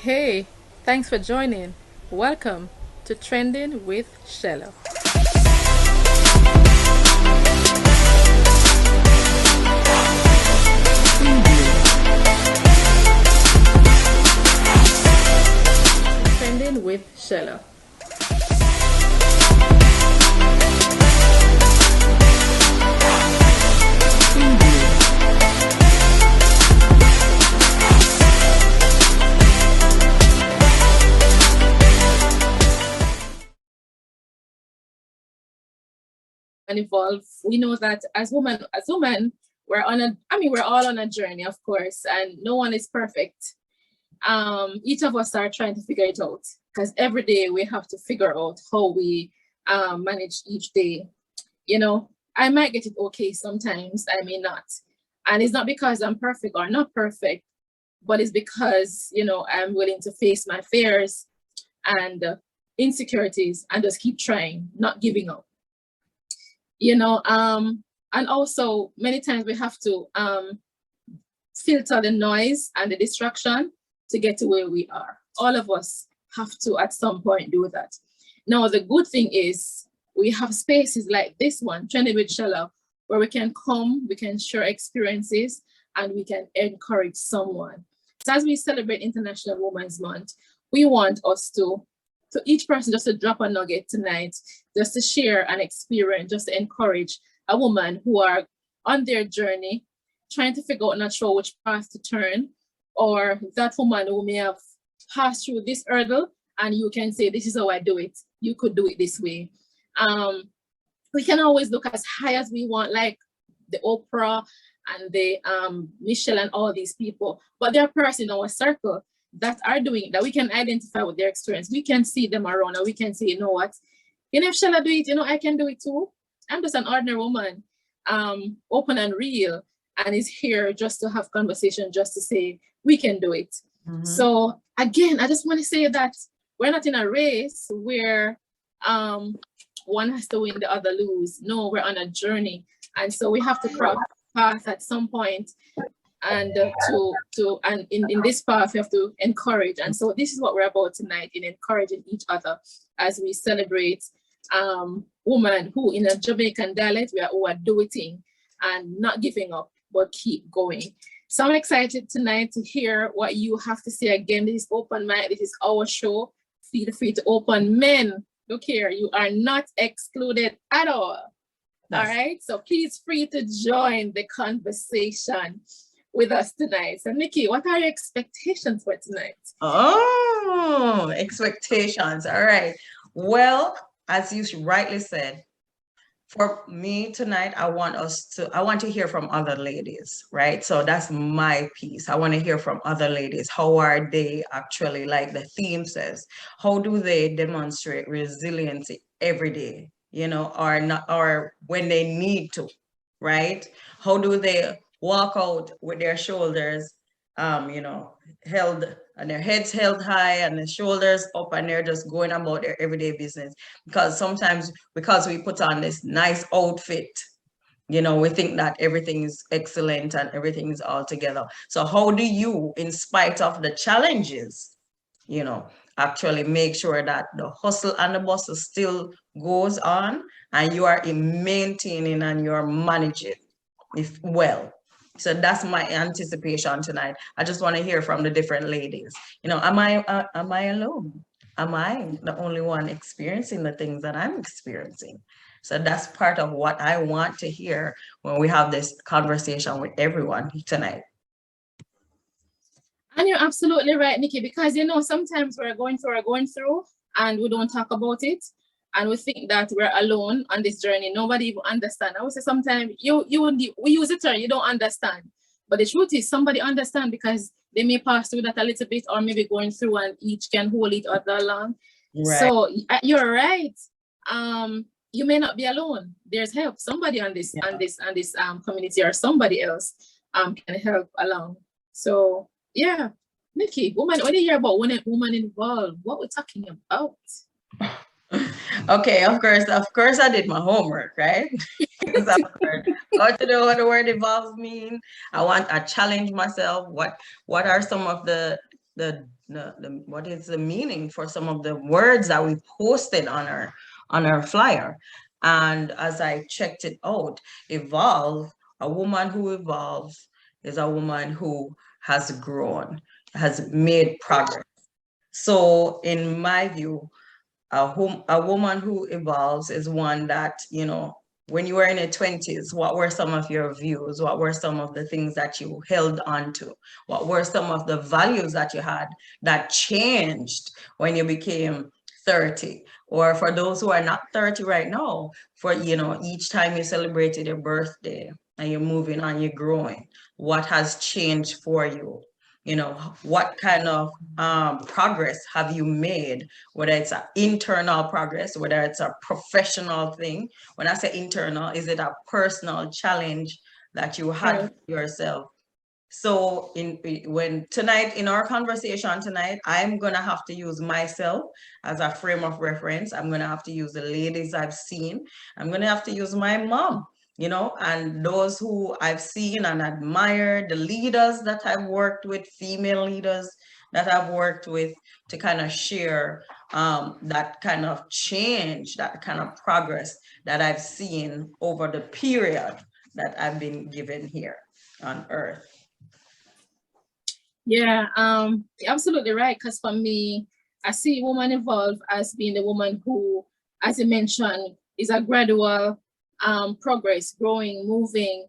Hey, thanks for joining. Welcome to Trending with Shella. Trending with Shella. And evolve. We know that as women, we're all on a journey, of course, and no one is perfect. Each of us are trying to figure it out because every day we have to figure out how we manage each day. I might get it okay sometimes, I may not. And it's not because I'm perfect or not perfect, but it's because, I'm willing to face my fears and insecurities and just keep trying, not giving up. And also many times we have to filter the noise and the distraction to get to where we are. All of us have to at some point do that. Now, the good thing is we have spaces like this one, Trending with Shella, where we can come, we can share experiences, and we can encourage someone. So as we celebrate International Women's Month, we want us to each person just to drop a nugget tonight, just to share an experience, just to encourage a woman who are on their journey, trying to figure out, not sure which path to turn, or that woman who may have passed through this hurdle and you can say, this is how I do it. You could do it this way. We can always look as high as we want, like the Oprah and the Michelle and all these people, but there are persons in our circle that are doing it, that we can identify with their experience. We can see them around and we can say, you know what, if Shella do it, I can do it too. I'm just an ordinary woman, open and real, and is here just to have conversation, just to say, we can do it. Mm-hmm. So again, I just want to say that we're not in a race where one has to win, the other lose. No, we're on a journey. And so we have to cross path at some point. And in this path, we have to encourage. And so this is what we're about tonight, in encouraging each other as we celebrate women who, in a Jamaican dialect, who are doing and not giving up, but keep going. So I'm excited tonight to hear what you have to say. Again, this is open mic. This is our show. Feel free to open. Men, look here, you are not excluded at all. Yes. All right. So please free to join the conversation with us tonight. So Nikki, what are your expectations for tonight? Oh, expectations. All right. Well, as you rightly said, for me tonight, I want to hear from other ladies, right? So that's my piece. I want to hear from other ladies. How are they actually, like the theme says, how do they demonstrate resiliency every day, or not, or when they need to, right? How do they walk out with their shoulders, held, and their heads held high and the shoulders up, and they're just going about their everyday business? Because sometimes, because we put on this nice outfit, we think that everything is excellent and everything is all together. So how do you, in spite of the challenges, actually make sure that the hustle and the bustle still goes on, and you are maintaining and you're managing if well? So that's my anticipation tonight. I just want to hear from the different ladies. Am I alone? Am I the only one experiencing the things that I'm experiencing? So that's part of what I want to hear when we have this conversation with everyone tonight. And you're absolutely right, Nikki, because sometimes we're going through and we don't talk about it. And we think that we're alone on this journey. Nobody even understand. I would say sometimes we use the term, you don't understand. But the truth is somebody understand, because they may pass through that a little bit, or maybe going through, and each can hold each other along. Right. So you're right. You may not be alone. There's help. Somebody on this community or somebody else can help along. So yeah, Nikki, when you hear about woman involved, what we're talking about? Okay, of course I did my homework, right? Because I got to know what the word evolve mean. I challenge myself. What are some of the what is the meaning for some of the words that we posted on our flyer. And as I checked it out, evolve, a woman who evolves is a woman who has grown, has made progress. So in my view, a woman who evolves is one that, you know, when you were in your 20s, what were some of your views? What were some of the things that you held on to? What were some of the values that you had that changed when you became 30? Or for those who are not 30 right now, for, you know, each time you celebrated your birthday and you're moving on, you're growing, what has changed for you? You know, what kind of progress have you made, whether it's an internal progress, whether it's a professional thing. When I say internal, is it a personal challenge that you had yourself? So when tonight, in our conversation tonight, I'm gonna have to use myself as a frame of reference. I'm gonna have to use the ladies I've seen. I'm gonna have to use my mom, you know, and those who I've seen and admired, the leaders that I've worked with, female leaders that I've worked with, to kind of share that kind of change, that kind of progress that I've seen over the period that I've been given here on earth. Yeah, you're absolutely right. Because for me, I see woman evolve as being the woman who, as you mentioned, is a gradual progress, growing, moving,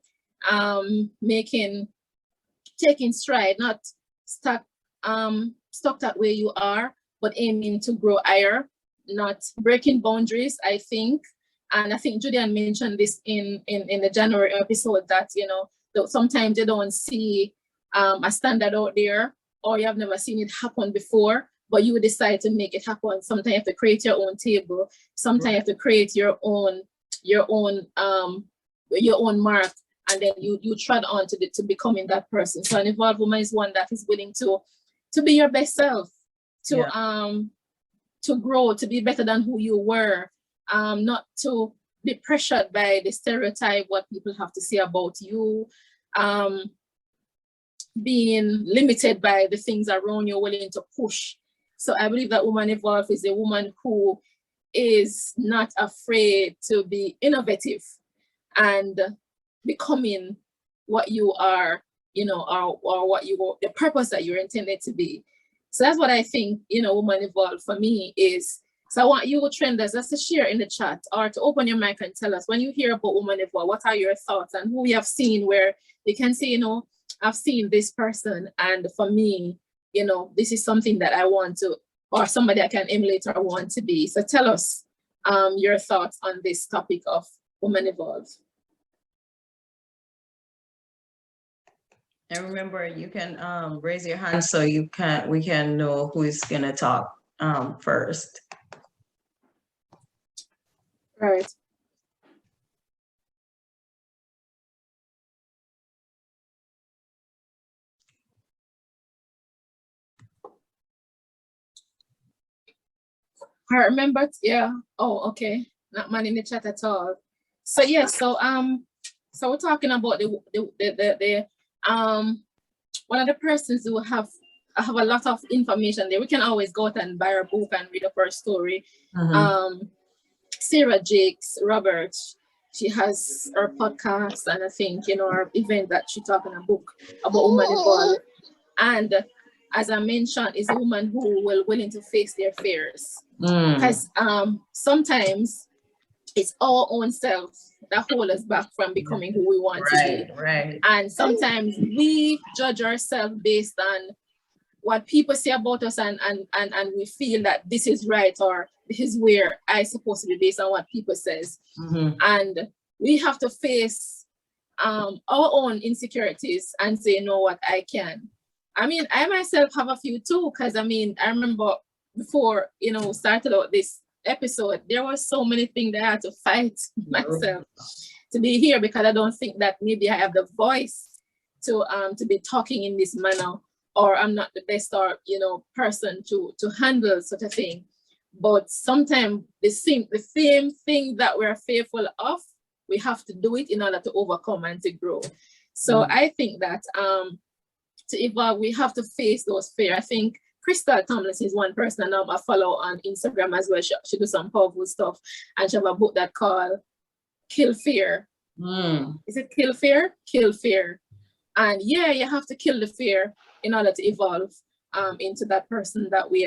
taking stride, not stuck at where you are, but aiming to grow higher, not breaking boundaries, I think. And I think Julian mentioned this in the January episode that, you know, sometimes they don't see a standard out there, or you have never seen it happen before, but you decide to make it happen. Sometimes you have to create your own table. Sometimes you have to create your own mark, and then you tread on to becoming that person. So an evolved woman is one that is willing to be your best self, to grow, to be better than who you were, not to be pressured by the stereotype, what people have to say about you, being limited by the things around you, willing to push. So I believe that woman evolved is a woman who is not afraid to be innovative and becoming what you are, you know, or what you, the purpose that you're intended to be. So that's what I think, you know, woman evolved for me is. So I want you trenders just to share in the chat or to open your mic and tell us, when you hear about woman evolved, what are your thoughts and who you have seen where they can say, you know, I've seen this person, and for me, you know, this is something that I want to, or somebody I can emulate or want to be. So tell us your thoughts on this topic of woman evolved. And remember, you can raise your hand so we can know who is gonna talk first. Right. I remember, yeah. Oh, okay. Not man in the chat at all. So yeah, so we're talking about the one of the persons who have a lot of information there. We can always go out and buy her book and read up her story. Sarah Jakes Roberts, she has her podcast, and I think, you know, her event that she talking a book about woman evolved. And as I mentioned, is a woman who will willing to face their fears. Because sometimes it's our own self that hold us back from becoming who we want to be. Right. And sometimes we judge ourselves based on what people say about us, and we feel that this is right, or this is where I'm supposed to be based on what people says. And we have to face our own insecurities and say, you know what, I can. I mean, I myself have a few too, because I mean, I remember before, you know, started out this episode, there were so many things that I had to fight myself to be here, because I don't think that maybe I have the voice to be talking in this manner, or I'm not the best, or, you know, person to handle such a thing. But sometimes the same thing that we're fearful of, we have to do it in order to overcome and to grow. So I think that to evolve, we have to face those fears. I think Crystal Tomlinson is one person and I follow on Instagram as well. She do some powerful stuff, and she have a book that called Kill Fear. Is it Kill Fear? Kill Fear. And yeah, you have to kill the fear in order to evolve into that person that we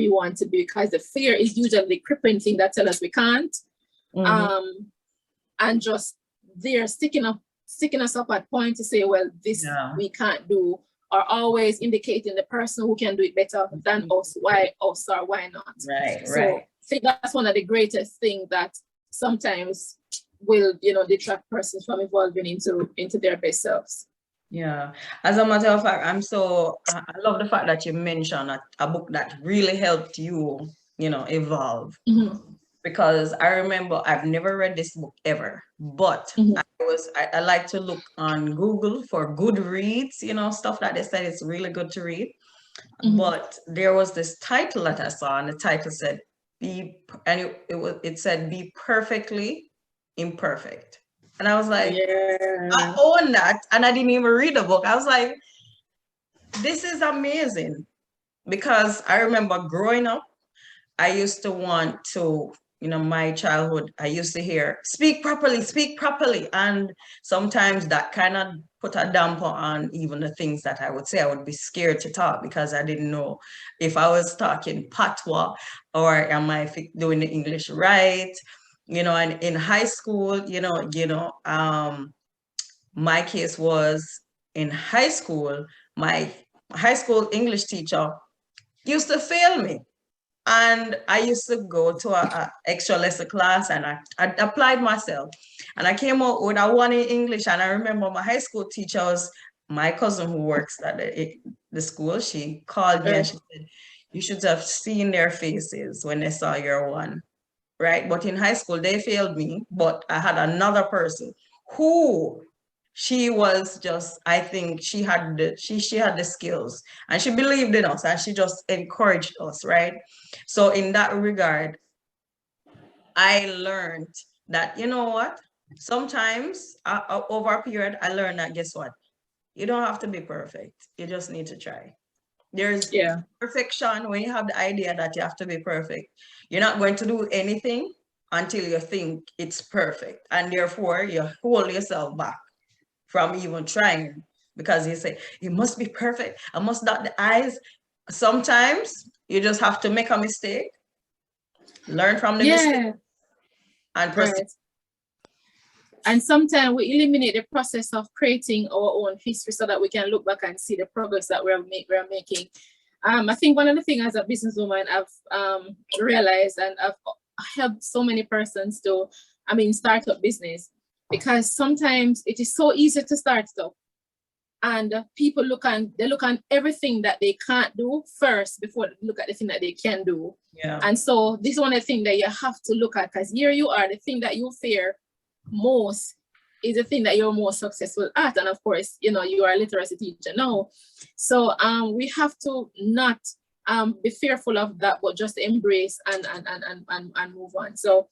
want to be, because the fear is usually the crippling thing that tells us we can't. And just they're sticking us up at point to say, well, this we can't do, or always indicating the person who can do it better than us, why us or why not. So I think that's one of the greatest things that sometimes will, detract persons from evolving into their best selves. Yeah, as a matter of fact, I love the fact that you mentioned a book that really helped you, evolve. Because I remember I've never read this book ever, but I like to look on Google for good reads, stuff that they said it's really good to read. But there was this title that I saw, and the title said, it said, "Be perfectly imperfect." And I was like, I own that, and I didn't even read the book. I was like, this is amazing. Because I remember growing up, I used to want to, my childhood, I used to hear, speak properly. And sometimes that kind of put a damper on even the things that I would say. I would be scared to talk because I didn't know if I was talking patois or am I doing the English right. And in high school, my case was in high school, my high school English teacher used to fail me. And I used to go to a extra lesson class, and I applied myself. And I came out with a 1 in English. And I remember my high school teacher was my cousin who works at the school. She called me and she said, "You should have seen their faces when they saw your 1." Right? But in high school, they failed me. But I had another person who she was just, I think she had the skills, and she believed in us, and she just encouraged us, right? So in that regard, I learned that, you know what? Sometimes over a period, I learned that, guess what? You don't have to be perfect. You just need to try. There's perfection when you have the idea that you have to be perfect. You're not going to do anything until you think it's perfect. And therefore, you hold yourself back from even trying, because you say, it must be perfect. I must dot the I's. Sometimes you just have to make a mistake, learn from the mistake, and proceed. And sometimes we eliminate the process of creating our own history so that we can look back and see the progress that we're making. I think one of the things as a businesswoman I've realized, and I've helped so many persons to, start up business, because sometimes it is so easy to start stuff, and people look on everything that they can't do first before they look at the thing that they can do. And so this is one of the things that you have to look at, because here you are, the thing that you fear most is the thing that you're most successful at. And of course, you are a literacy teacher now, so we have to not be fearful of that, but just embrace and move on. So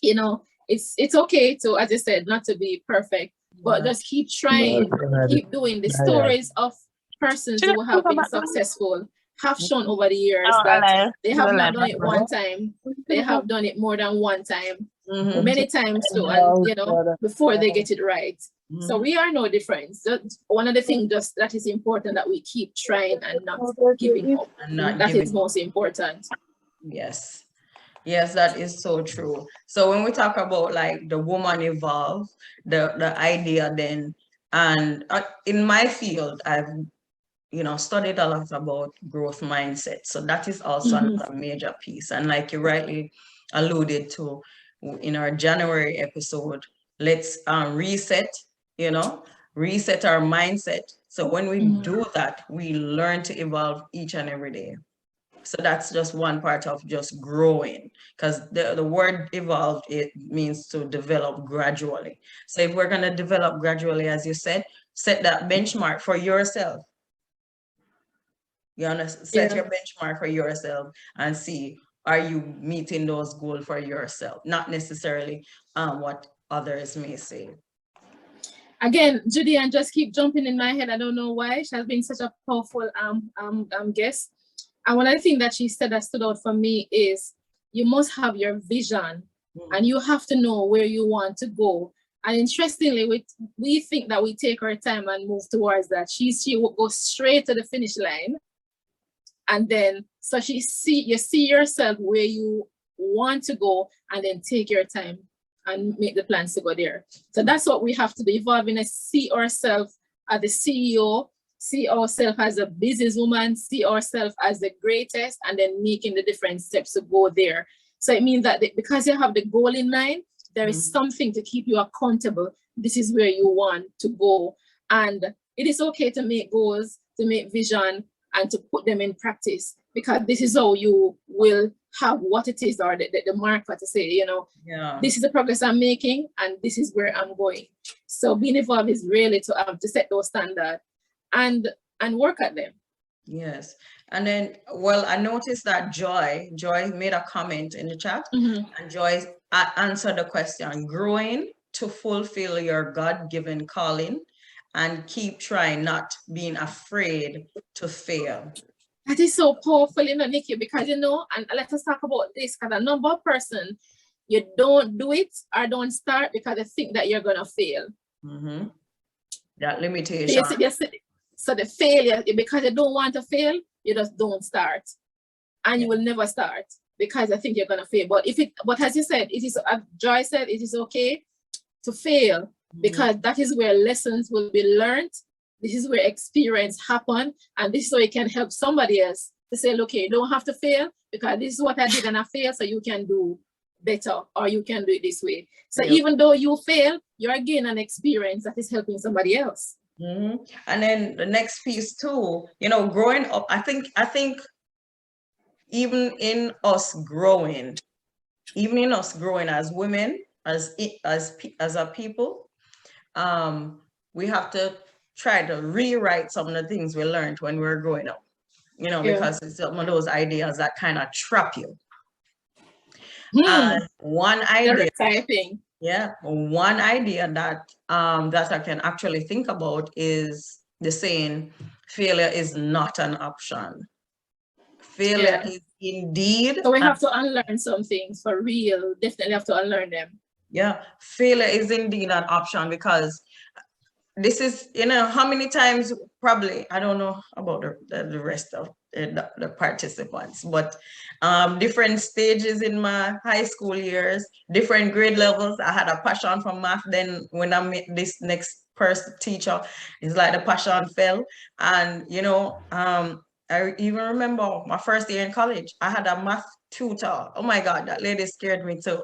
it's okay to, as I said, not to be perfect, but just keep trying, keep doing. The stories of persons who have been successful have shown over the years that they have not done it one time, they have done it more than one time, many times too, and before they get it right. So we are no different. One of the things just that is important, that we keep trying and not giving up. That is most important. Yes, that is so true. So when we talk about like the woman evolve, the idea then, and in my field, I've studied a lot about growth mindset. So that is also another major piece. And like you rightly alluded to in our January episode, let's reset our mindset. So when we do that, we learn to evolve each and every day. So that's just one part of just growing, because the word evolve, it means to develop gradually. So if we're going to develop gradually, as you said, set that benchmark for yourself. You understand? Set your benchmark for yourself and see, are you meeting those goals for yourself? Not necessarily what others may say. Again, Judy, and just keep jumping in my head. I don't know why. She has been such a powerful guest. And one of the things that she said that stood out for me is you must have your vision and you have to know where you want to go. And interestingly, we think that we take our time and move towards that. She will go straight to the finish line. And then, so you see yourself where you want to go and then take your time and make the plans to go there. So that's what we have to do, evolving and see ourselves as the CEO, see ourselves as a businesswoman, see ourselves as the greatest, and then making the different steps to go there. So it means that because you have the goal in mind, there is something to keep you accountable. This is where you want to go. And it is okay to make goals, to make vision, and to put them in practice, because this is how you will have what it is, or the marker to say, you know, this is the progress I'm making and this is where I'm going. So being involved is really to set those standards and work at them. Yes. And then, well, I noticed that Joy made a comment in the chat, and Joy answered the question: growing to fulfill your God-given calling and keep trying, not being afraid to fail. That is so powerful, you know, Nikki, because, you know, and let us talk about this, because a number of person, you don't do it or don't start because they think that you're going to fail. That limitation. So the failure, because you don't want to fail, you just don't start. And you will never start because I think you're going to fail. But as you said, it is, as Joy said, it is okay to fail, because that is where lessons will be learned. This is where experience happen, and this is so you can help somebody else to say, okay, you don't have to fail because this is what I did and I failed, so you can do better, or you can do it this way. So even though you fail, you're gaining an experience that is helping somebody else. And then the next piece too, you know, growing up, I think even in us growing as women, as a people, we have to try to rewrite some of the things we learned when we were growing up, you know, because it's some of those ideas that kind of trap you. And one idea, one idea that I can actually think about is the saying, failure is not an option. Failure is indeed. So we have to unlearn some things for real. Definitely have to unlearn them. Yeah, failure is indeed an option, because this is, you know, how many times, probably, I don't know about the rest of the participants, but different stages in my high school years, different grade levels, I had a passion for math. Then when I met this next teacher, it's like the passion fell. And, you know, I even remember my first year in college, I had a math tutor. Oh my God, that lady scared me too.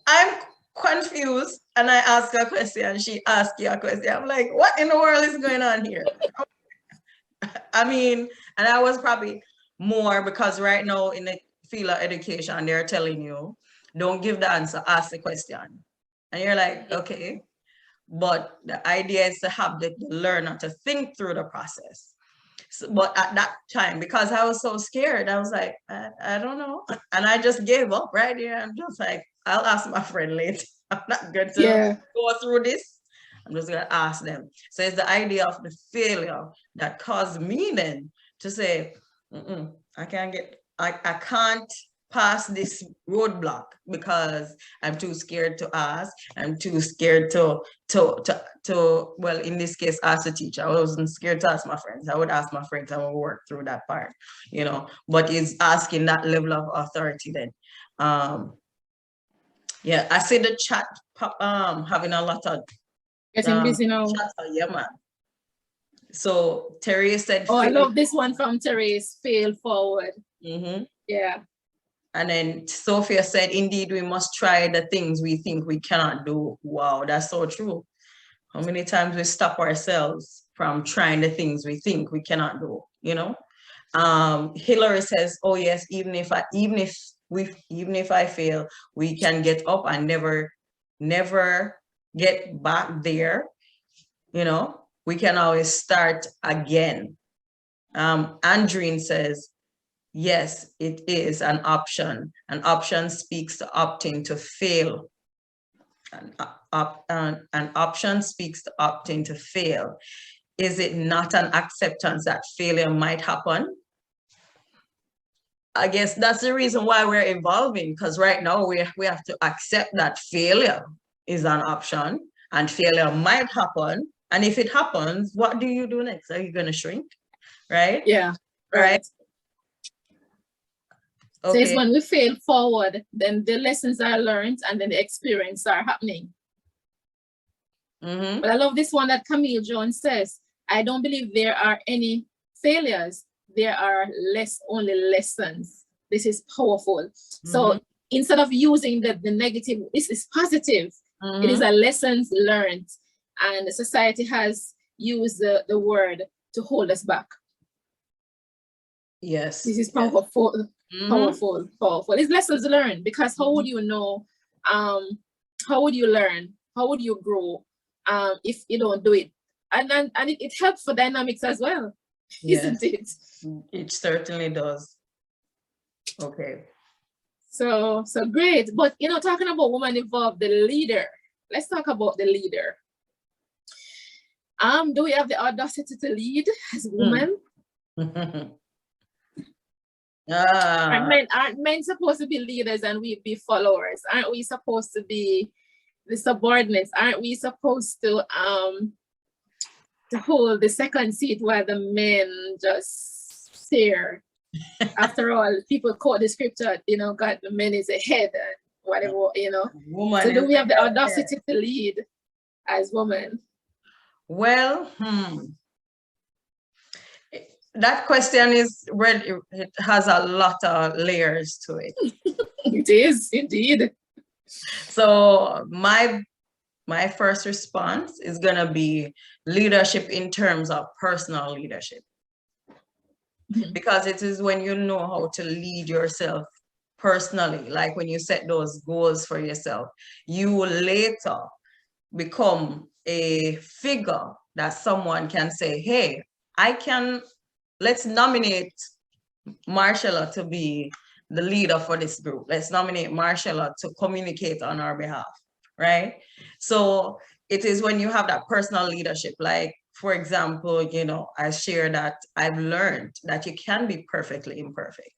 I'm confused, and I ask her a question, she asks you a question. I'm like, what in the world is going on here? I mean, and I was probably more, because right now in the field of education, they're telling you, don't give the answer, ask the question. And you're like, okay. But the idea is to have the learner to think through the process. So, but at that time, because I was so scared, I was like, I don't know. And I just gave up right there. I'm just like, I'll ask my friend later. I'm not going to go through this. I'm just going to ask them. So it's the idea of the failure that caused me then to say, I can't pass this roadblock because I'm too scared to ask. I'm too scared to well, in this case, ask the teacher. I wasn't scared to ask my friends. I would ask my friends, I would work through that part, you know, but it's asking that level of authority then. Yeah, I see the chat having a lot of getting busy now. Yeah, man. So Therese said, I love this one from Therese, fail forward. Yeah. And then Sophia said, indeed, we must try the things we think we cannot do. Wow, that's so true. How many times we stop ourselves from trying the things we think we cannot do, you know? Hillary says, oh yes, even if I fail, we can get up and never get back there. You know, we can always start again. Andreen says, yes, it is an option. An option speaks to opting to fail. An option speaks to opting to fail. is it not an acceptance that failure might happen? I guess that's the reason why we're evolving, because right now we have to accept that failure is an option and failure might happen. And if it happens, what do you do next? Are you going to shrink? Right? Yeah. Right. So it's Okay. when we fail forward, then the lessons are learned and then the experience are happening. But I love this one that Camille Jones says, I don't believe there are any failures. There are only lessons. This is powerful. So instead of using the negative, this is positive. It is a lessons learned. And society has used the word to hold us back. Yes. This is powerful, powerful. It's lessons learned, because how would you know, how would you learn? How would you grow if you don't do it? And it helps for dynamics as well, isn't it? It certainly does. Okay. So great. But talking about woman involved, the leader. Let's talk about the leader. Do we have the audacity to lead as women? Aren't men supposed to be leaders and we be followers? Aren't we supposed to be the subordinates? Aren't we supposed to hold the second seat while the men just stare? After all, people quote the scripture, God, the men is ahead and whatever, Woman, so do we have the audacity to lead as women? Well, that question is it has a lot of layers to it. It is indeed. So my first response is gonna be leadership in terms of personal leadership. Because it is when you know how to lead yourself personally, like when you set those goals for yourself, you will later become a figure that someone can say, hey, let's nominate Marshalla to be the leader for this group. Let's nominate Marshalla to communicate on our behalf, right? So it is when you have that personal leadership, like, for example, I share that I've learned that you can be perfectly imperfect.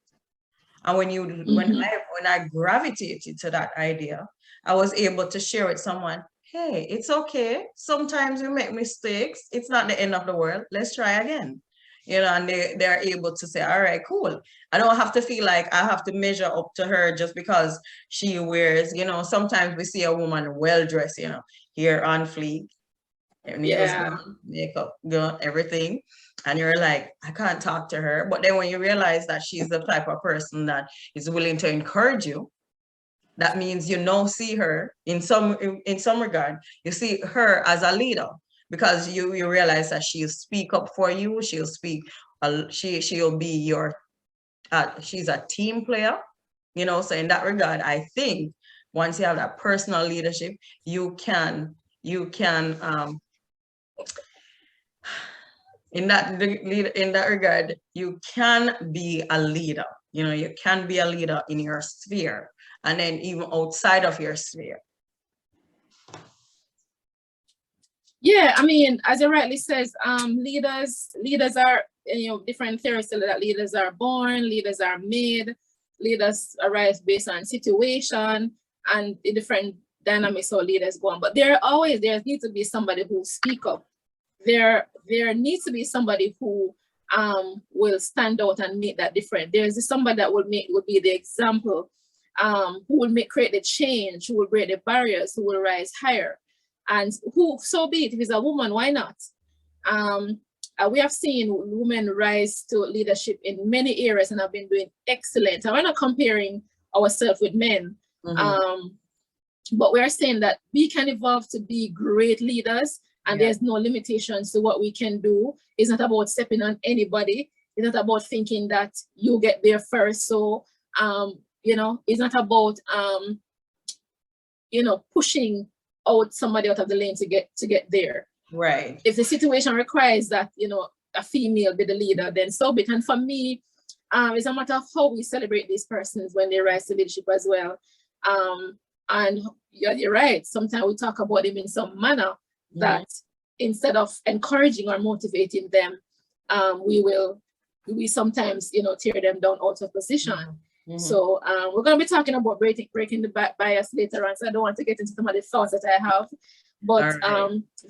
And when I gravitated to that idea, I was able to share with someone, hey, it's okay. Sometimes we make mistakes. It's not the end of the world. Let's try again. And they're able to say, all right, cool. I don't have to feel like I have to measure up to her just because she wears, sometimes we see a woman well-dressed, hair on fleek, nails done, makeup done, everything. And you're like, I can't talk to her. But then when you realize that she's the type of person that is willing to encourage you, that means see her in some regard, you see her as a leader, because you realize that she'll speak up for you, she'll speak, she'll be your, she's a team player, so in that regard, I think once you have that personal leadership, you can in that regard, you can be a leader. You can be a leader in your sphere, and then even outside of your sphere. Yeah, I mean, as it rightly says, leaders are, different theories say that leaders are born, leaders are made, leaders arise based on situation and the different dynamics of leaders go on. But there needs to be somebody who speak up. There needs to be somebody who will stand out and make that difference. There's somebody that would be the example, who will create the change, who will break the barriers, who will rise higher. And who, so be it, if it's a woman, why not? We have seen women rise to leadership in many areas and have been doing excellent. And we're not comparing ourselves with men, but we're saying that we can evolve to be great leaders, and there's no limitations to what we can do. It's not about stepping on anybody. It's not about thinking that you get there first. So, it's not about, pushing out somebody out of the lane to get there. Right. If the situation requires that, a female be the leader, then so be it. And for me, it's a matter of how we celebrate these persons when they rise to leadership as well. And you're right. Sometimes we talk about them in some manner that instead of encouraging or motivating them, we sometimes, you know, tear them down out of position. So we're going to be talking about breaking the bias later on, so I don't want to get into some of the thoughts that I have. But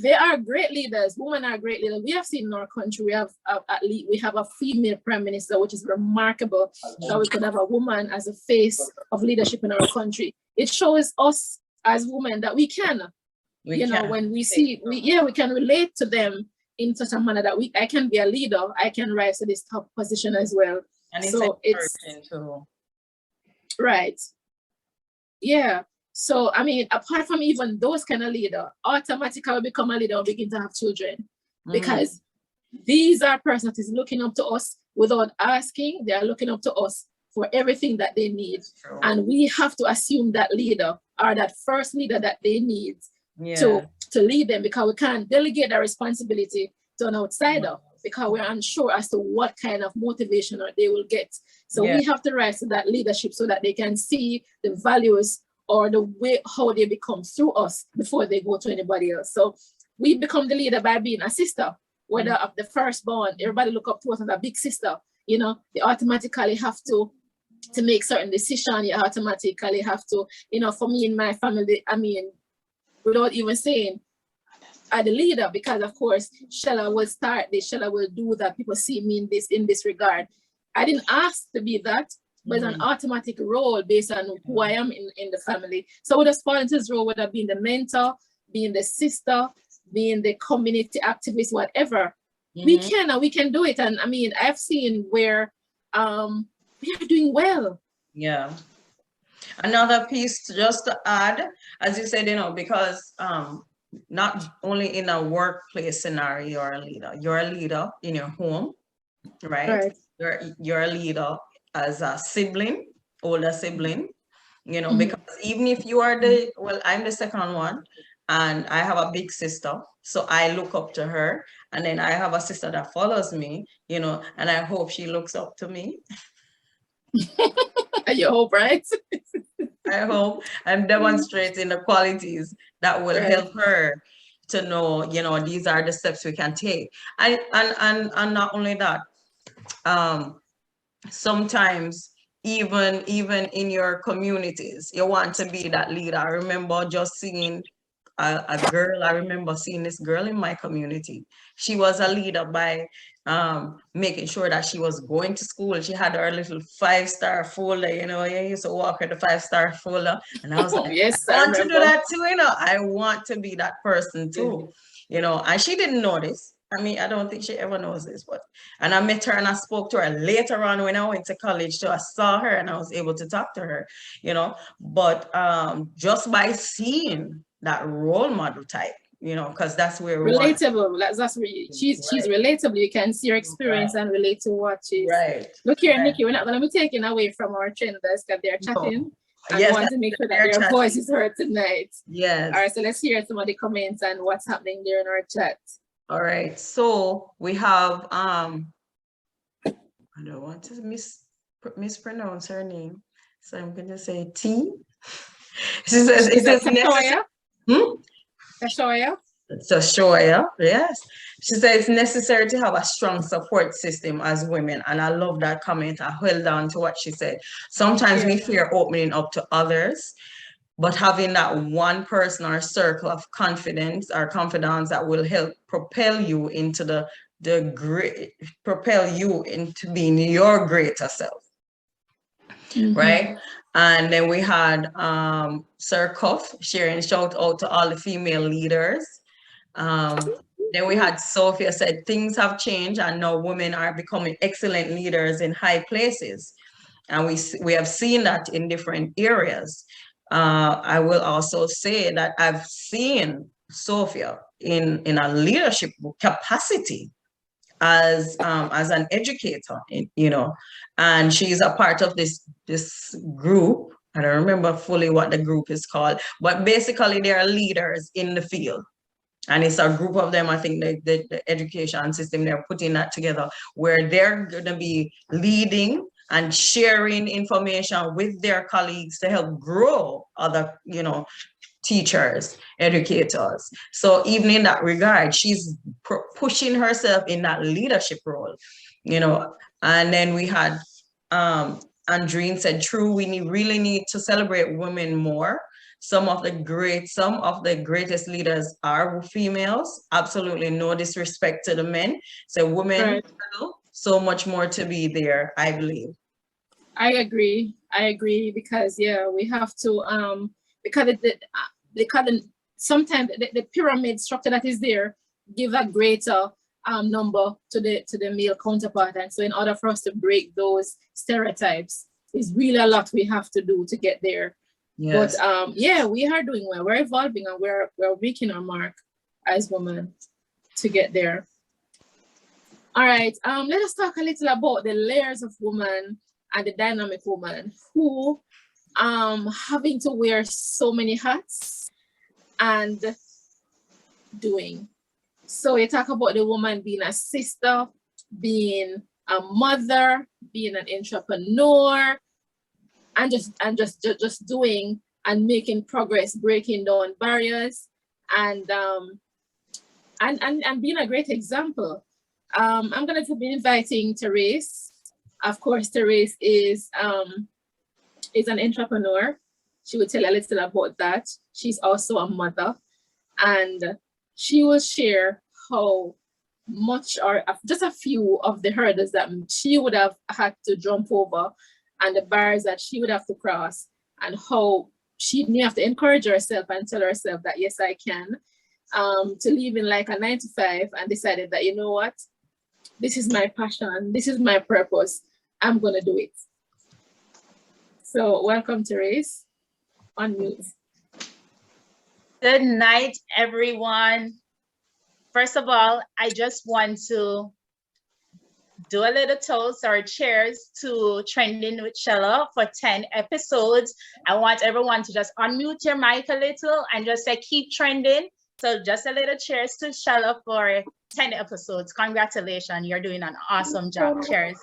they are great leaders. Women are great leaders. We have seen in our country, we have a female prime minister, which is remarkable that we could have a woman as a face of leadership in our country. It shows us as women that we can, when we see, we can relate to them in such a manner that I can be a leader. I can rise to this top position as well. And so it's too. Right. Yeah. So, I mean, apart from even those kind of leader, automatically become a leader and begin to have children, because these are persons that is looking up to us without asking. They are looking up to us for everything that they need. And we have to assume that leader, or that first leader that they need to lead them, because we can't delegate that responsibility to an outsider, because we're unsure as to what kind of motivation they will get. So we have to rise to that leadership so that they can see the values or the way how they become through us before they go to anybody else. So we become the leader by being a sister, whether of the firstborn. Everybody look up to us as a big sister. You know, they automatically have to make certain decisions. You automatically have to, you know, for me in my family, I mean, without even saying, I'm the leader, because of course Shella will start this, Shella will do that. People see me in this regard. I didn't ask to be that, but it's an automatic role based on who I am in the family. So with the sponsors role, whether being the mentor, being the sister, being the community activist, whatever, we can do it. And I mean, I've seen where we are doing well. Yeah. Another piece just to add, as you said, you know, because not only in a workplace scenario you're a leader in your home, right? You're a leader as a sibling, older sibling, you know, because even if you are I'm the second one, and I have a big sister, so I look up to her, and then I have a sister that follows me, you know, and I hope she looks up to me. You hope, right? I hope I'm demonstrating the qualities that will help her to know, you know, these are the steps we can take. And not only that, sometimes even in your communities, you want to be that leader. I remember just seeing a girl. I remember seeing this girl in my community. She was a leader by making sure that she was going to school. She had her little 5-star folder, you know. I used to walk with the 5-star folder, and I was like, yes, I want to do that too, you know. I want to be that person too, you know. And she didn't know this. I mean, I don't think she ever knows this, and I met her and I spoke to her later on when I went to college. So I saw her and I was able to talk to her, you know. But just by seeing that role model type, you know, because that's where we relatable. That's where she's relatable. You can see her experience and relate to what she's. Look here, Nikki, we're not going to be taken away from our trenders because they're chatting. I want to make sure that their voice is heard tonight. Yes. All right, so let's hear some of the comments and what's happening there in our chat. All right, so we have I don't want to mispronounce her name, so I'm going to say T. She says, "It is necessary." Tashoya, yes. She says it's necessary to have a strong support system as women, and I love that comment. I held on to what she said. Sometimes we fear opening up to others, but having that one person or circle of confidence that will help propel you into into being your greater self. Right? And then we had Sir Cuff sharing shout out to all the female leaders. Then we had Sophia said things have changed and now women are becoming excellent leaders in high places. And we have seen that in different areas. I will also say that I've seen Sophia in a leadership capacity as an educator, you know, and she's a part of this group. I don't remember fully what the group is called, but basically they are leaders in the field. And it's a group of them. I think the education system, they're putting that together where they're going to be leading and sharing information with their colleagues to help grow other, you know, teachers, educators. So even in that regard, she's pushing herself in that leadership role, you know. And then we had Andreen said, true, we really need to celebrate women more. Some of the greatest leaders are females. Absolutely no disrespect to the men. So women, Right. so much more to be there, I believe. I agree because yeah, we have to because sometimes the pyramid structure that is there give a greater number to the male counterpart, and so in order for us to break those stereotypes, is really a lot we have to do to get there. Yes. But yeah, we are doing well. We're evolving and we're making our mark as women to get there. All right, let us talk a little about the layers of woman and the dynamic woman who having to wear so many hats and doing. So you talk about the woman being a sister, being a mother, being an entrepreneur, and just doing and making progress, breaking down barriers, and being a great example. I'm going to be inviting Terace. Of course, Terace is an entrepreneur. She will tell a little about that. She's also a mother, and she will share how much or just a few of the hurdles that she would have had to jump over and the barriers that she would have to cross, and how she may have to encourage herself and tell herself that yes, I can, to live in like a 9-to-5, and decided that, you know what, this is my passion, this is my purpose, I'm gonna do it. So welcome, Terace. Unmute. Good night, everyone. First of all, I just want to do a little toast or cheers to Trending with Shella for 10 episodes. I want everyone to just unmute your mic a little and just say, keep trending. So just a little cheers to Shella for 10 episodes. Congratulations, you're doing an awesome job. Cheers.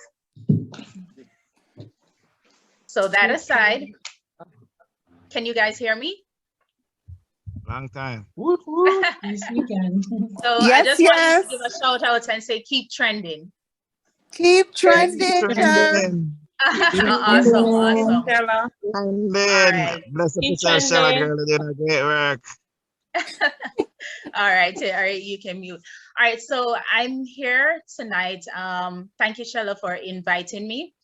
So that aside, can you guys hear me? Long time. Yes, we can. So yes, I just wanted to give a shout out and say, keep trending. Keep trending. Trending. Awesome. All right. Bless up yourself, Shella, girl. You're doing a great work. All right, you can mute. All right, so I'm here tonight. Thank you, Shella, for inviting me.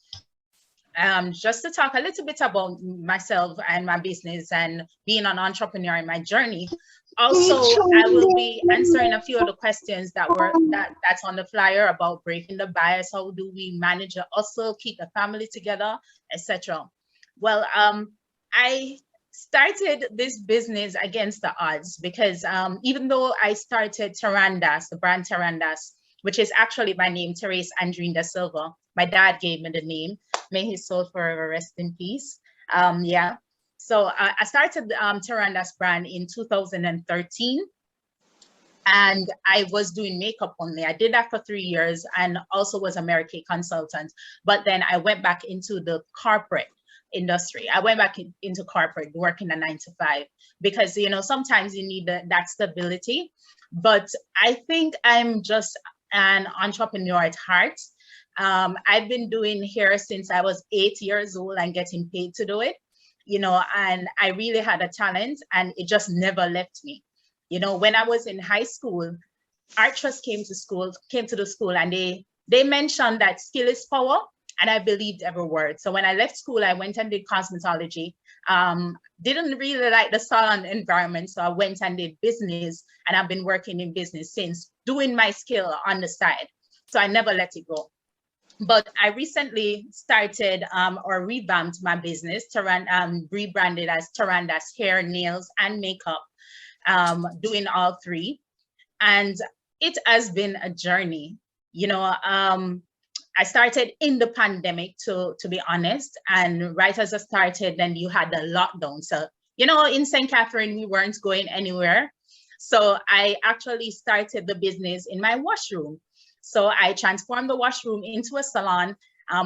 Just to talk a little bit about myself and my business and being an entrepreneur in my journey. Also, I will be answering a few of the questions that's on the flyer about breaking the bias. How do we manage a hustle, keep the family together, etc. Well, I started this business against the odds because even though I started Terandas, the brand Terandas, which is actually my name, Terace Dasilva. My dad gave me the name. May his soul forever rest in peace. Yeah. So I started Terandas brand in 2013. And I was doing makeup only. I did that for 3 years and also was a Mary Kay consultant. But then I went back into the corporate industry. I went back into corporate, working a 9-to-5, because, you know, sometimes you need that stability. But I think I'm just an entrepreneur at heart. I've been doing hair since I was 8 years old and getting paid to do it, you know, and I really had a talent and it just never left me. You know, when I was in high school, Art Trust came to the school and they mentioned that skill is power, and I believed every word. So when I left school, I went and did cosmetology. Didn't really like the salon environment, so I went and did business, and I've been working in business since, doing my skill on the side. So I never let it go. But I recently started or revamped my business, rebranded as Terandas Hair, Nails, and Makeup, doing all three. And it has been a journey. You know, I started in the pandemic, to be honest. And right as I started, then you had the lockdown. So, you know, in St. Catherine, we weren't going anywhere. So I actually started the business in my washroom. So I transformed the washroom into a salon.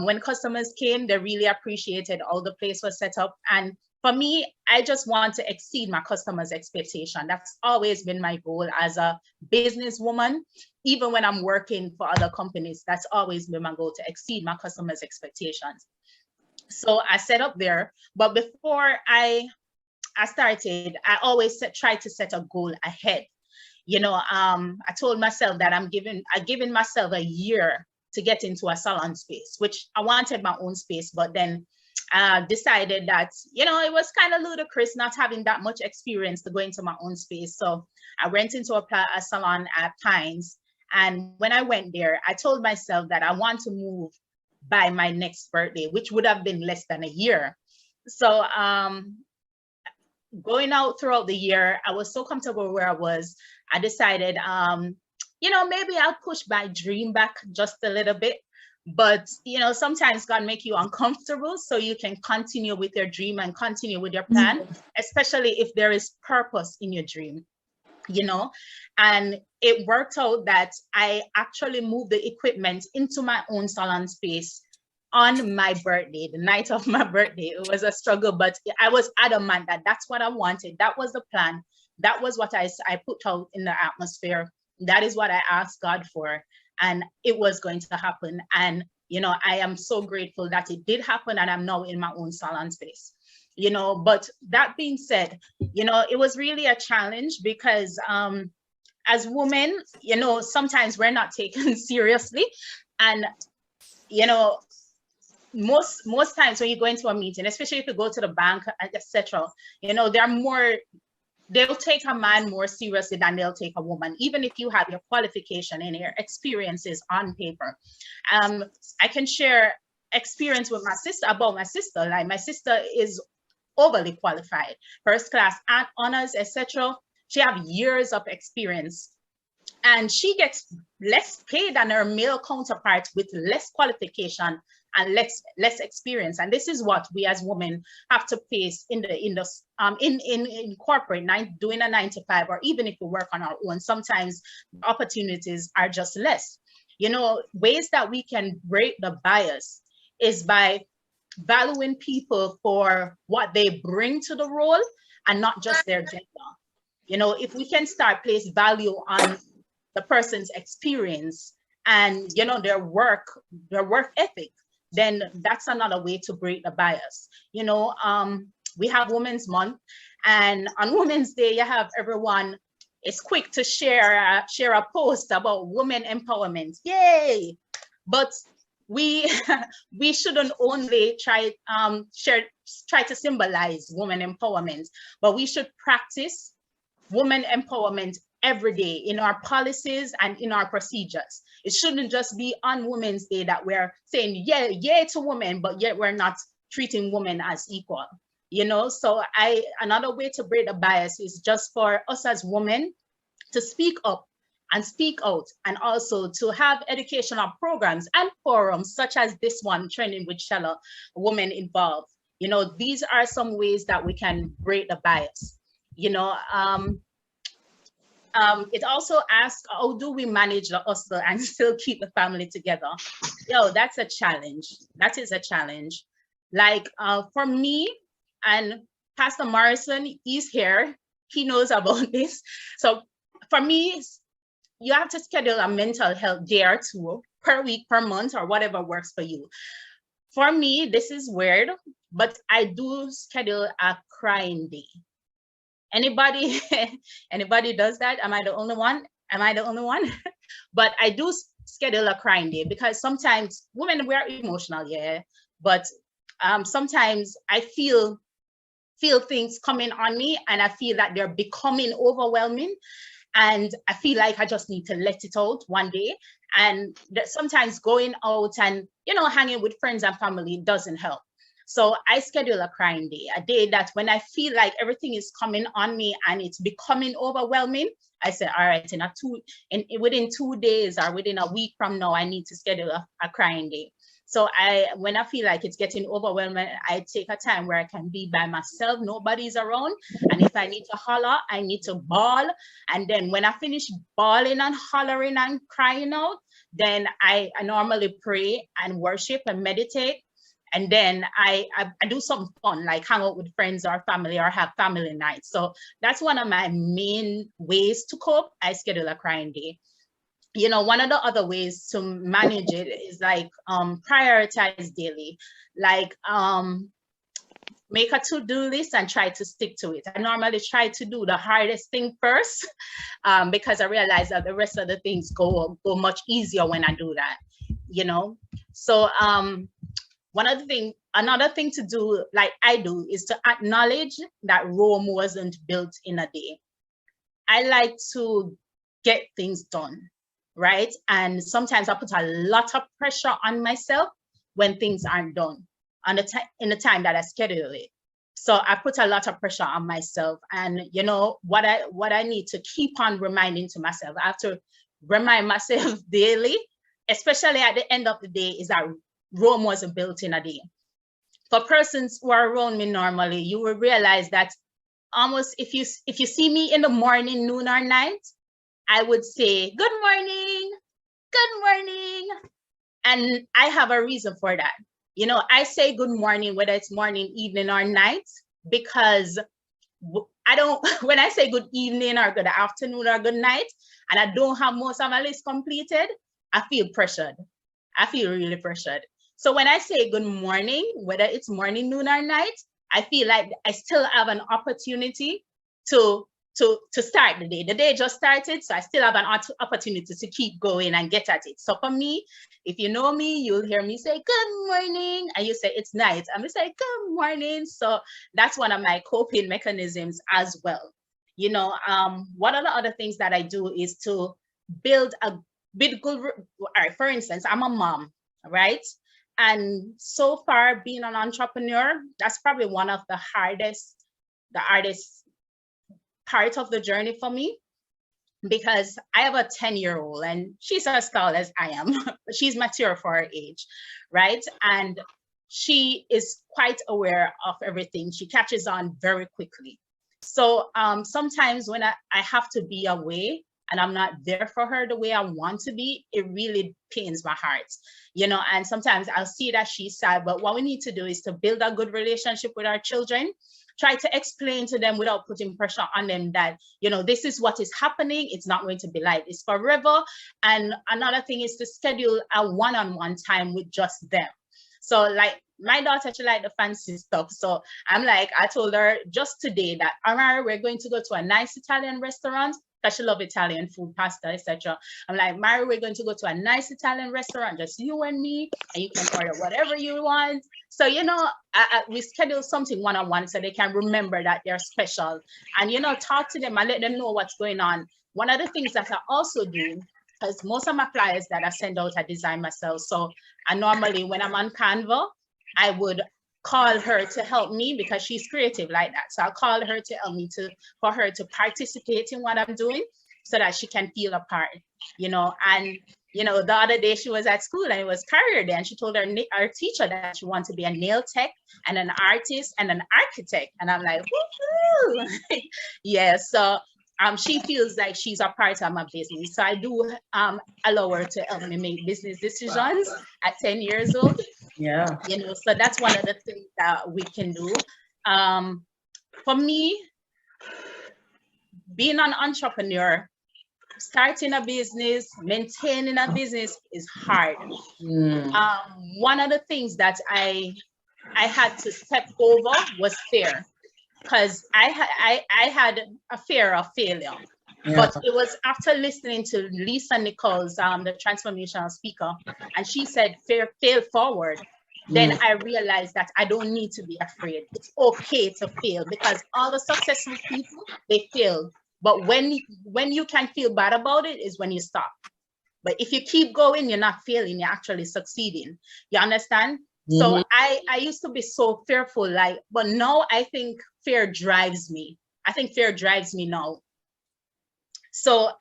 When customers came, they really appreciated how the place was set up. And for me, I just want to exceed my customers' expectation. That's always been my goal as a businesswoman. Even when I'm working for other companies, that's always been my goal, to exceed my customers' expectations. So I set up there, but before I started, I always try to set a goal ahead. You know, I told myself that I given myself a year to get into a salon space, which I wanted my own space, but then decided that, you know, it was kind of ludicrous not having that much experience to go into my own space. So I went into a salon at Pines. And when I went there, I told myself that I want to move by my next birthday, which would have been less than a year. So going out throughout the year, I was so comfortable where I was. I decided, you know, maybe I'll push my dream back just a little bit. But, you know, sometimes God make you uncomfortable so you can continue with your dream and continue with your plan, especially if there is purpose in your dream, you know. And it worked out that I actually moved the equipment into my own salon space on my birthday, the night of my birthday. It was a struggle, but I was adamant that that's what I wanted. That was the plan. That was what I put out in the atmosphere. That is what I asked God for. And it was going to happen. And, you know, I am so grateful that it did happen, and I'm now in my own salon space, you know. But that being said, you know, it was really a challenge because as women, you know, sometimes we're not taken seriously. And, you know, most times when you go into a meeting, especially if you go to the bank, etc., you know, they'll take a man more seriously than they'll take a woman, even if you have your qualification and your experiences on paper. I can share experience with my sister about my sister. Like, my sister is overly qualified, first class and honors, etc. She have years of experience, and she gets less paid than her male counterparts with less qualification and less experience. And this is what we as women have to face in corporate, doing a 9 to 5, or even if we work on our own. Sometimes opportunities are just less. You know, ways that we can break the bias is by valuing people for what they bring to the role and not just their gender. You know, if we can start place value on the person's experience and, you know, their work ethic, then that's another way to break the bias. You know, we have Women's Month, and on Women's Day, you have everyone is quick to share a post about women empowerment. Yay! But we shouldn't only try to symbolize women empowerment, but we should practice women empowerment every day in our policies and in our procedures. It shouldn't just be on Women's Day that we're saying yay to women, but yet we're not treating women as equal. You know, so another way to break the bias is just for us as women to speak up and speak out, and also to have educational programs and forums such as this one, Trending with Shella, Women Involved. You know, these are some ways that we can break the bias. You know, it also asks, how do we manage the hustle and still keep the family together? Yo, that's a challenge. That is a challenge. Like for me, and Pastor Morrison, he's here. He knows about this. So for me, you have to schedule a mental health day or two per week, per month, or whatever works for you. For me, this is weird, but I do schedule a crying day. Anybody does that? Am I the only one? But I do schedule a crying day because sometimes women, we're emotional, yeah. But sometimes I feel things coming on me, and I feel that they're becoming overwhelming. And I feel like I just need to let it out one day. And that sometimes going out and, you know, hanging with friends and family doesn't help. So I schedule a crying day, a day that when I feel like everything is coming on me and it's becoming overwhelming, I say, all right, within 2 days or within a week from now, I need to schedule a crying day. So when I feel like it's getting overwhelming, I take a time where I can be by myself, nobody's around. And if I need to holler, I need to bawl. And then when I finish bawling and hollering and crying out, then I normally pray and worship and meditate. And then I do something fun, like hang out with friends or family or have family nights. So that's one of my main ways to cope. I schedule a crying day. You know, one of the other ways to manage it is like prioritize daily, like make a to-do list and try to stick to it. I normally try to do the hardest thing first because I realize that the rest of the things go much easier when I do that, you know? So another thing to do, like I do, is to acknowledge that Rome wasn't built in a day. I like to get things done, right? And sometimes I put a lot of pressure on myself when things aren't done in the time that I schedule it. So I put a lot of pressure on myself. And you know, what I need to keep on reminding to myself, I have to remind myself daily, especially at the end of the day, is that Rome wasn't built in a day. For persons who are around me normally, you will realize that almost if you see me in the morning, noon, or night, I would say, good morning, good morning. And I have a reason for that. You know, I say good morning, whether it's morning, evening, or night, because I don't, when I say good evening or good afternoon or good night, and I don't have most of my list completed, I feel pressured. I feel really pressured. So when I say good morning, whether it's morning, noon, or night, I feel like I still have an opportunity to start the day. The day just started, so I still have an opportunity to keep going and get at it. So for me, if you know me, you'll hear me say good morning, and you say it's night, and we say good morning. So that's one of my coping mechanisms as well. You know, one of the other things that I do is to build a bit good. All right, for instance, I'm a mom, right? And so far, being an entrepreneur, that's probably one of the hardest part of the journey for me, because I have a 10-year-old and she's as tall as I am, but she's mature for her age, right? And she is quite aware of everything. She catches on very quickly. So sometimes when I have to be away and I'm not there for her the way I want to be, it really pains my heart, you know, and sometimes I'll see that she's sad, but what we need to do is to build a good relationship with our children, try to explain to them without putting pressure on them that, you know, this is what is happening. It's not going to be like this forever. And another thing is to schedule a one-on-one time with just them. So like my daughter, she like the fancy stuff. So I'm like, I told her just today that, Amara, we're going to go to a nice Italian restaurant, because she loves Italian food, pasta, etc. I'm like, Mary, we're going to go to a nice Italian restaurant, just you and me, and you can order whatever you want. So, you know, we schedule something one-on-one so they can remember that they're special. And, you know, talk to them and let them know what's going on. One of the things that I also do, because most of my flyers that I send out, I design myself. So I normally, when I'm on Canva, I would call her to help me because she's creative like that. So I'll call her to help me for her to participate in what I'm doing so that she can feel a part, you know. And, you know, the other day she was at school and it was career day, and she told our teacher that she wants to be a nail tech and an artist and an architect. And I'm like, woohoo! Yeah, so she feels like she's a part of my business. So I do allow her to help me make business decisions at 10 years old. Yeah. You know, so that's one of the things that we can do. For me, being an entrepreneur, starting a business, maintaining a business is hard. One of the things that I had to step over was fear, because I had a fear of failure. Yeah. But it was after listening to Lisa Nichols, the transformational speaker, and she said, fail forward. Then I realized that I don't need to be afraid. It's okay to fail, because all the successful people, they fail. But when you can feel bad about it is when you stop. But if you keep going, you're not failing, you're actually succeeding. You understand? Mm-hmm. So I used to be so fearful, like, but now I think fear drives me. I think fear drives me now. So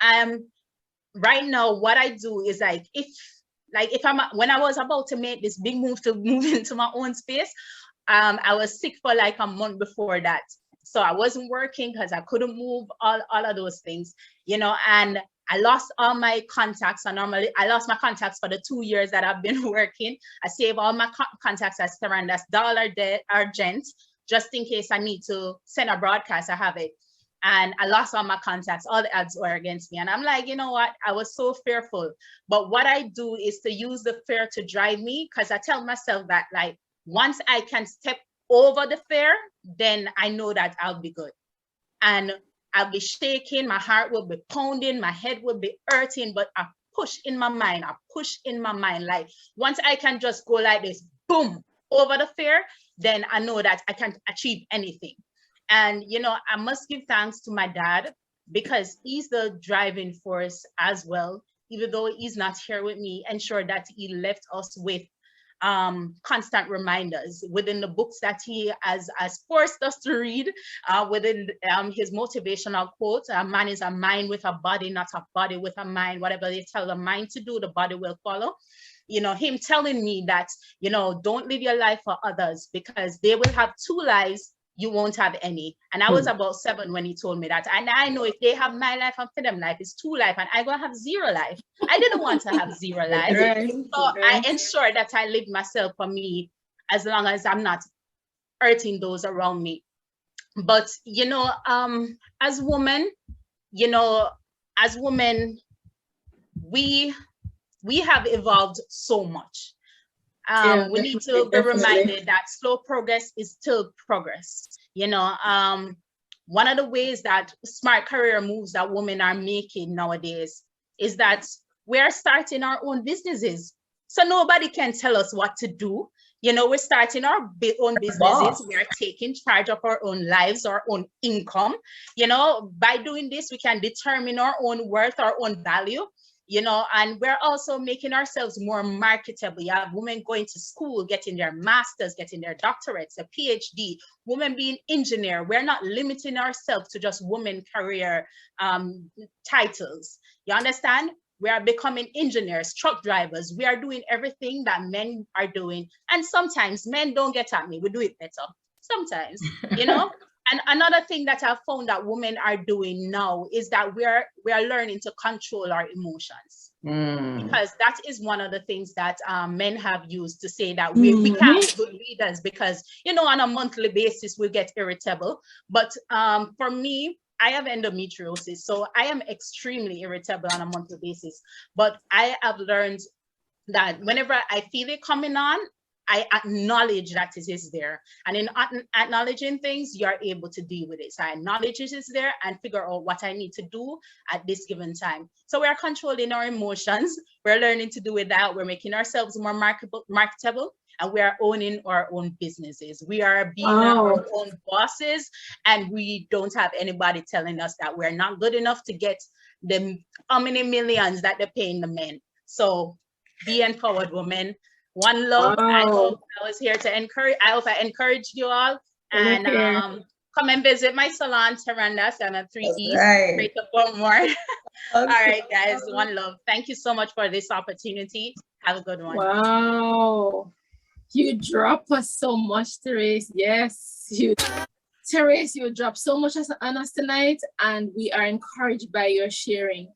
right now, what I do is like, when I was about to make this big move to move into my own space, I was sick for like a month before that. So I wasn't working because I couldn't move, all of those things, you know, and I lost all my contacts. I lost my contacts for the 2 years that I've been working. I save all my contacts as Tarandas dollar argent, just in case I need to send a broadcast. I have it. And I lost all my contacts. All the ads were against me. And I'm like, you know what? I was so fearful. But what I do is to use the fear to drive me, because I tell myself that, like, once I can step over the fear, then I know that I'll be good. And I'll be shaking, my heart will be pounding, my head will be hurting, but I push in my mind. Like, once I can just go like this, boom, over the fear, then I know that I can achieve anything. And, you know, I must give thanks to my dad, because he's the driving force as well. Even though he's not here with me, ensure that he left us with constant reminders within the books that he has forced us to read, within his motivational quote, a man is a mind with a body, not a body with a mind. Whatever they tell the mind to do, the body will follow. You know, him telling me that, you know, don't live your life for others, because they will have 2 lives, you won't have any. And I was about 7 when he told me that. And I know if they have my life and for them life, it's 2 life, and I gonna have 0 life. I didn't want to have 0 life. Right. So I ensure that I live myself for me, as long as I'm not hurting those around me. But, you know, as women, you know, we have evolved so much. We need to be reminded that slow progress is still progress. You know, one of the ways that smart career moves that women are making nowadays is that we're starting our own businesses. So nobody can tell us what to do. You know, we're starting our own businesses. We are taking charge of our own lives, our own income. You know, by doing this, we can determine our own worth, our own value. You know, and we're also making ourselves more marketable. You have women going to school, getting their masters, getting their doctorates, a PhD, women being engineer. We're not limiting ourselves to just women career titles. You understand? We are becoming engineers, truck drivers. We are doing everything that men are doing. And sometimes men don't get at me. We do it better. Sometimes, you know? And another thing that I've found that women are doing now is that we are learning to control our emotions. Because that is one of the things that men have used to say that we can't be good leaders, because, you know, on a monthly basis, we get irritable. But for me, I have endometriosis, so I am extremely irritable on a monthly basis. But I have learned that whenever I feel it coming on, I acknowledge that it is there. And in acknowledging things, you're able to deal with it. So I acknowledge it is there and figure out what I need to do at this given time. So we are controlling our emotions. We're learning to do with that. We're making ourselves more marketable, and we are owning our own businesses. We are being our own bosses, and we don't have anybody telling us that we're not good enough to get the how many millions that they're paying the men. So be empowered, women. One love. I hope I was here to encourage. I hope I encouraged you all. And come and visit my salon, Tarandas. I'm at 3 East. Great to go more. All right, guys. One love. Thank you so much for this opportunity. Have a good one. Wow. You drop us so much, Therese. Yes. Therese, you dropped so much on us tonight, and we are encouraged by your sharing.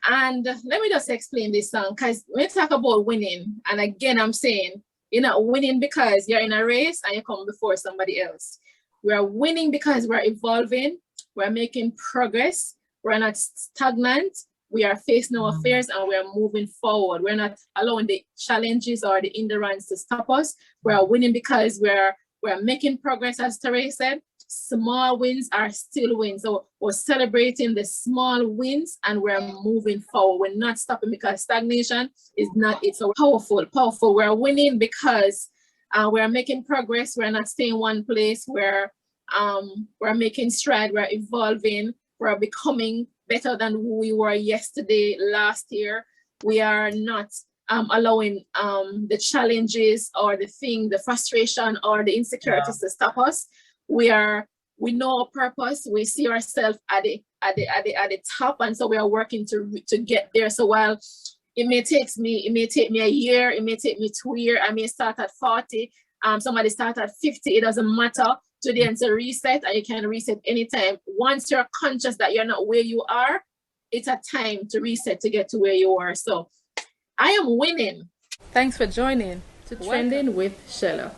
And let me just explain this song, because when you talk about winning, and again, I'm saying, you're not winning because you're in a race and you come before somebody else. We are winning because we're evolving, we're making progress, we're not stagnant, we are facing our fears, and we are moving forward. We're not allowing the challenges or the hindrance to stop us. We are winning because we're making progress, as Therese said. Small wins are still wins. So we're celebrating the small wins and we're moving forward. We're not stopping, because stagnation is not, it's so powerful. We're winning because we're making progress. We're not staying in one place. We're making stride. We're evolving. We're becoming better than who we were yesterday, last year. We are not allowing the challenges or the frustration or the insecurities to stop us. We know our purpose. We see ourselves at the top, and so we are working to get there. So while it may take me a year, it may take me 2 years, I may start at 40, somebody start at 50, it doesn't matter. Today it's a reset, and you can reset anytime. Once you're conscious that you're not where you are, it's a time to reset to get to where you are. So I am winning. Thanks for joining to Trending with Shella.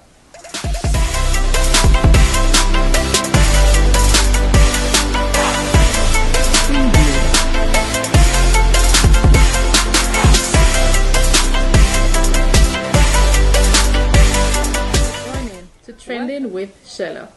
Joining to Trending with Shella.